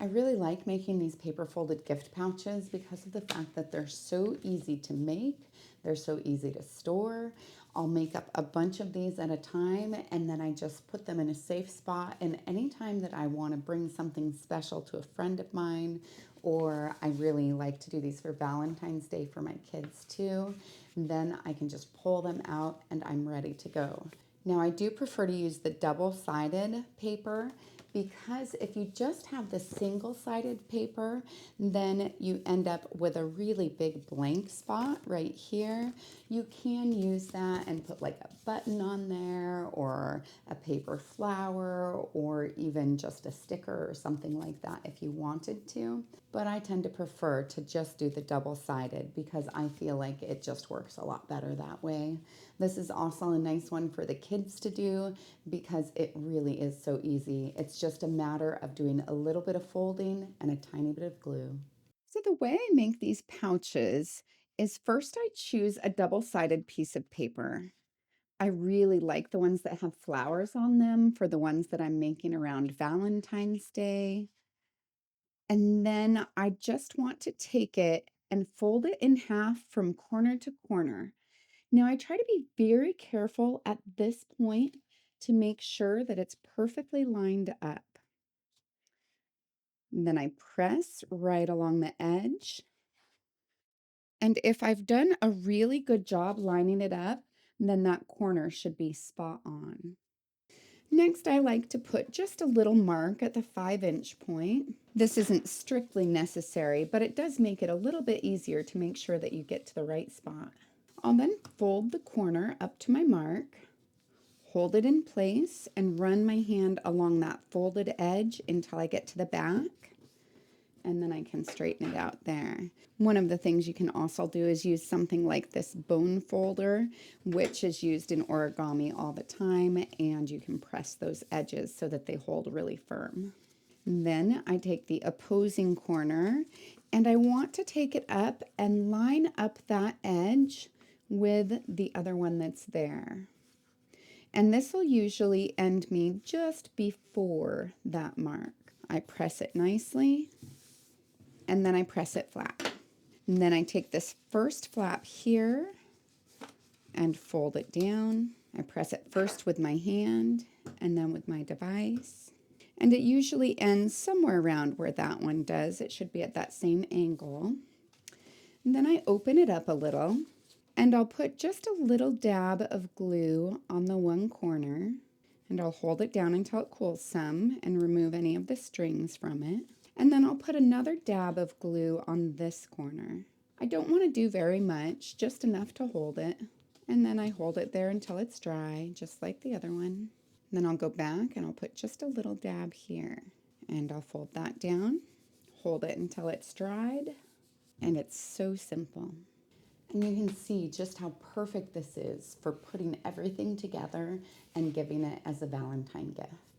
I really like making these paper folded gift pouches because of the fact that they're so easy to make, they're so easy to store. I'll make up a bunch of these at a time and then I just put them in a safe spot. And anytime that I want to bring something special to a friend of mine, or I really like to do these for Valentine's Day for my kids too, then I can just pull them out and I'm ready to go. Now I do prefer to use the double-sided paper because if you just have the single-sided paper, then you end up with a really big blank spot right here. You can use that and put like a button on there or a paper flower or even just a sticker or something like that if you wanted to. But I tend to prefer to just do the double-sided because I feel like it just works a lot better that way. This is also a nice one for the kids to do because it really is so easy. It's just a matter of doing a little bit of folding and a tiny bit of glue. So the way I make these pouches is first I choose a double-sided piece of paper. I really like the ones that have flowers on them for the ones that I'm making around Valentine's Day. And then I just want to take it and fold it in half from corner to corner. Now I try to be very careful at this point to make sure that it's perfectly lined up. And then I press right along the edge. And if I've done a really good job lining it up, then that corner should be spot on. Next, I like to put just a little mark at the 5-inch point. This isn't strictly necessary, but it does make it a little bit easier to make sure that you get to the right spot. I'll then fold the corner up to my mark, hold it in place, and run my hand along that folded edge until I get to the back. And then I can straighten it out there. One of the things you can also do is use something like this bone folder, which is used in origami all the time, and you can press those edges so that they hold really firm. Then I take the opposing corner and I want to take it up and line up that edge with the other one that's there. And this will usually end me just before that mark. I press it nicely and then I press it flat. And then I take this first flap here and fold it down. I press it first with my hand and then with my device. And it usually ends somewhere around where that one does. It should be at that same angle. And then I open it up a little and I'll put just a little dab of glue on the one corner and I'll hold it down until it cools some and remove any of the strings from it. And then I'll put another dab of glue on this corner. I don't want to do very much, just enough to hold it. And then I hold it there until it's dry, just like the other one. Then I'll go back and I'll put just a little dab here. And I'll fold that down, hold it until it's dried, and it's so simple. And you can see just how perfect this is for putting everything together and giving it as a Valentine gift.